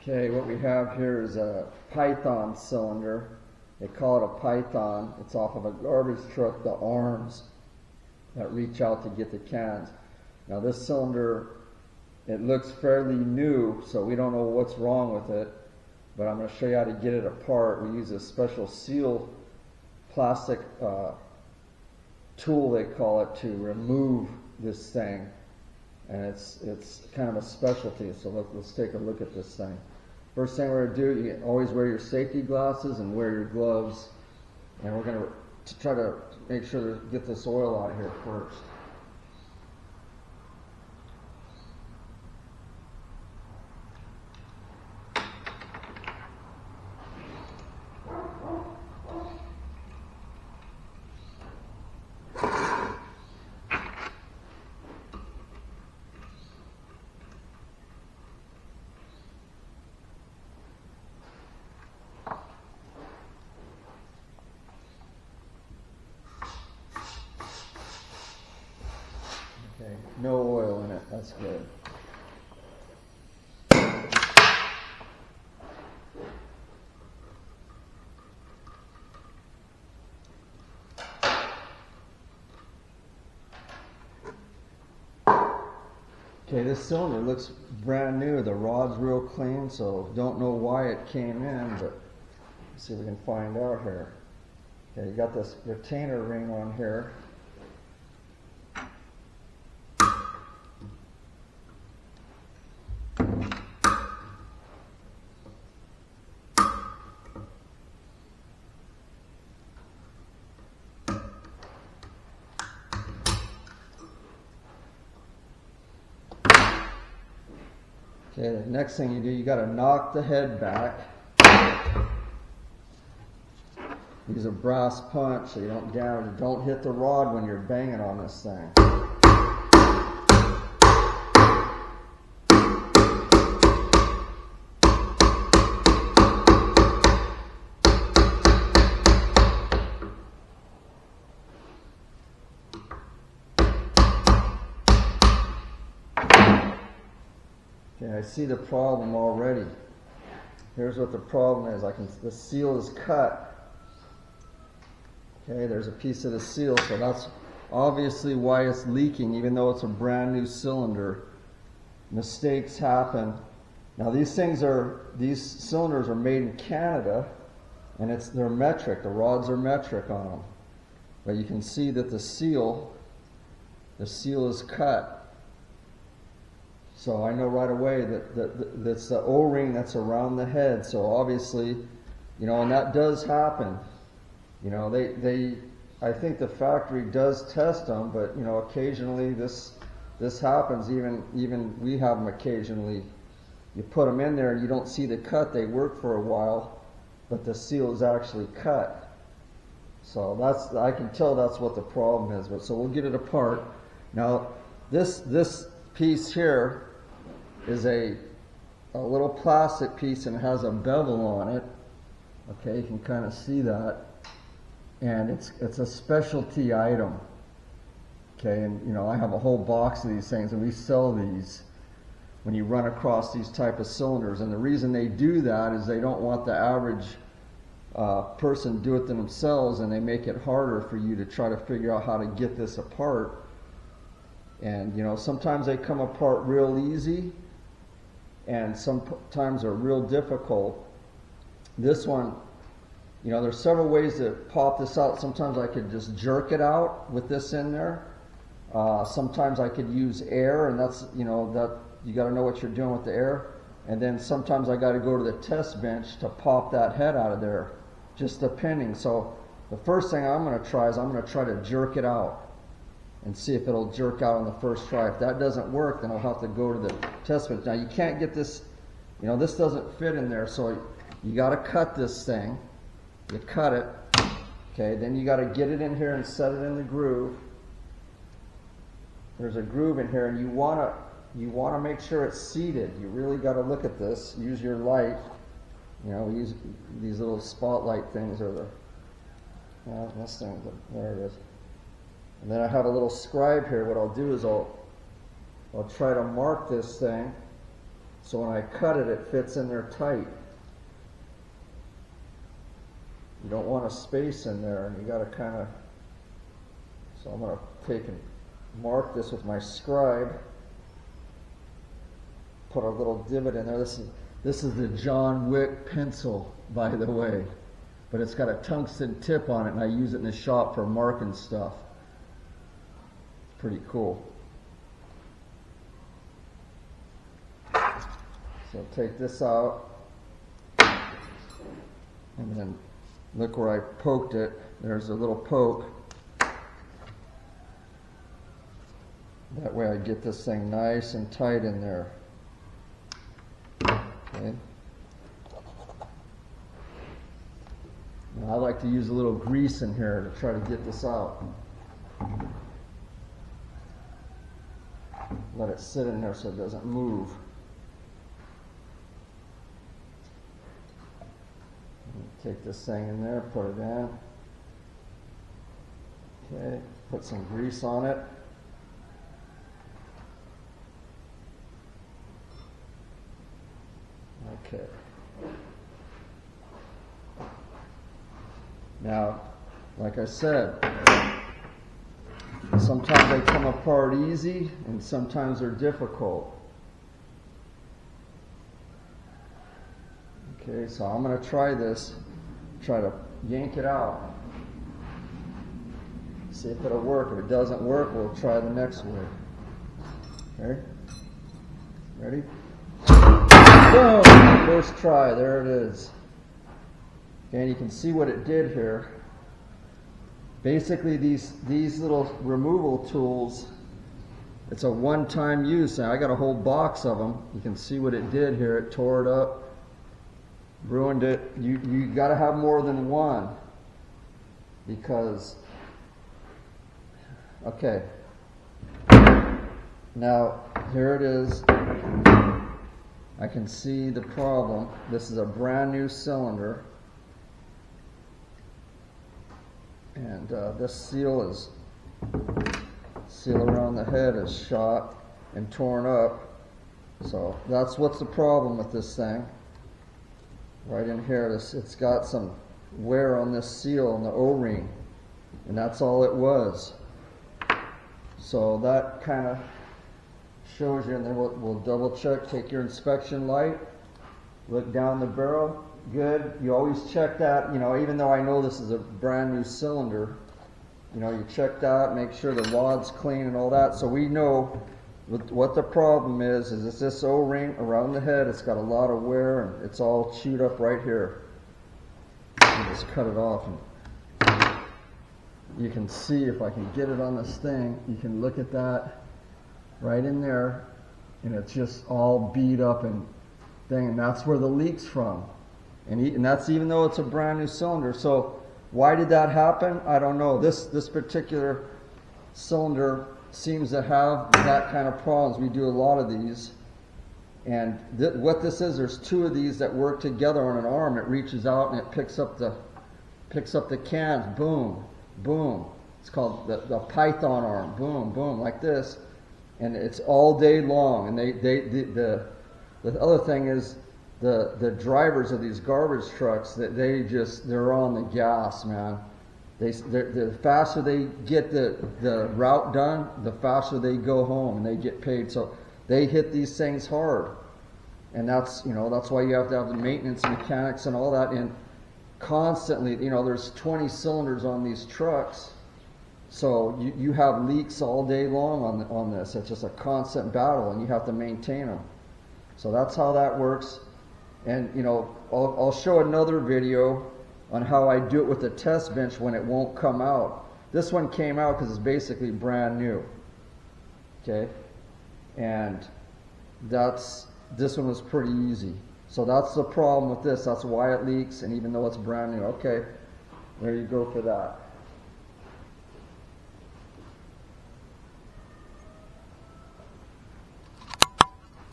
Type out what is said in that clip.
Okay, what we have here is a Python cylinder. They call it a Python. It's off of a garbage truck, the arms that reach out to get the cans. Now this cylinder, it looks fairly new, so we don't know what's wrong with it, but I'm going to show you how to get it apart. We use a special seal plastic tool, they call it, to remove this thing. And it's kind of a specialty, so let's take a look at this thing. First thing we're going to do, you always wear your safety glasses and wear your gloves. And we're going to try to make sure to get this oil out of here first. Okay, no oil in it, that's good. Okay, this cylinder looks brand new. The rod's real clean, so don't know why it came in, but let's see if we can find out here. Okay, you got this retainer ring on here. Okay, the next thing you do, you got to knock the head back. Use a brass punch so you don't damage it. Don't hit the rod when you're banging on this thing. Okay, I see the problem already. Here's what the problem is. The seal is cut. Okay, there's a piece of the seal, so that's obviously why it's leaking, even though it's a brand new cylinder. Mistakes happen. Now these cylinders are made in Canada, and they're metric. The rods are metric on them. But you can see that the seal is cut. So I know right away that's the O-ring that's around the head. So obviously, and that does happen. I think the factory does test them, but occasionally this happens. Even we have them occasionally. You put them in there and you don't see the cut. They work for a while, but the seal is actually cut. So I can tell that's what the problem is. But so we'll get it apart. Now this piece here is a little plastic piece and has a bevel on it. Okay, you can kind of see that. And it's a specialty item. Okay, and I have a whole box of these things, and we sell these when you run across these type of cylinders. And the reason they do that is they don't want the average person do it themselves, and they make it harder for you to try to figure out how to get this apart. And sometimes they come apart real easy, and sometimes they're real difficult. This one, there's several ways to pop this out. Sometimes I could just jerk it out with this in there. Sometimes I could use air, and that's, that you got to know what you're doing with the air. And then sometimes I got to go to the test bench to pop that head out of there, just depending. So the first thing I'm going to try is I'm going to try to jerk it out and see if it'll jerk out on the first try. If that doesn't work, then I'll have to go to the test bench. Now you can't get this, this doesn't fit in there, so you got to cut this thing. You cut it, okay, then you got to get it in here and set it in the groove. There's a groove in here, and you want to make sure it's seated. You really got to look at this. Use your light. We use these little spotlight things, or this thing. There it is. And then I have a little scribe here. What I'll do is I'll try to mark this thing So when I cut it, it fits in there tight. You don't want a space in there, and you got to kind of. So I'm going to take and mark this with my scribe. Put a little divot in there. This is the John Wick pencil, by the way, but it's got a tungsten tip on it, and I use it in the shop for marking stuff. It's pretty cool. So take this out, and then look where I poked it. There's a little poke. That way I get this thing nice and tight in there. Okay. Now I like to use a little grease in here to try to get this out. Let it sit in there so it doesn't move. Take this thing in there, put it in. Okay, put some grease on it. Okay. Now, like I said, sometimes they come apart easy and sometimes they're difficult. Okay, so I'm going to try this, try to yank it out. See if it'll work. If it doesn't work, we'll try the next way. Okay? Ready? Boom! First try, there it is. And you can see what it did here. Basically, these little removal tools, it's a one-time use. Now I got a whole box of them. You can see what it did here. It tore it up, ruined it. You got to have more than one because. Okay. Now here it is. I can see the problem. This is a brand new cylinder. And this seal around the head is shot and torn up. So that's what's the problem with this thing. Right in here, it's got some wear on this seal on the O-ring. And that's all it was. So that kind of shows you, and then we'll double check, take your inspection light, look down the barrel, good. You always check that, even though I know this is a brand new cylinder, you check that, make sure the rod's clean and all that, so we know what the problem is it's this O-ring around the head. It's got a lot of wear and it's all chewed up right here. You just cut it off and you can see, if I can get it on this thing, you can look at that right in there, and it's just all beat up and thing, and that's where the leak's from. And that's even though it's a brand new cylinder. So why did that happen? I don't know. This particular cylinder seems to have that kind of problems. We do a lot of these, and what this is, there's two of these that work together on an arm. It reaches out and it picks up the cans. Boom, boom. It's called the Python arm. Boom, boom, like this. And it's all day long. And the other thing is the drivers of these garbage trucks, that they're on the gas, man. The faster they get the route done, the faster they go home and they get paid. So they hit these things hard, and that's why you have to have the maintenance mechanics and all that in constantly. There's 20 cylinders on these trucks. So you have leaks all day long on this. It's just a constant battle, and you have to maintain them. So that's how that works. And I'll show another video on how I do it with the test bench when it won't come out. This one came out because it's basically brand new. Okay, and this one was pretty easy. So that's the problem with this. That's why it leaks, and even though it's brand new. Okay, there you go for that.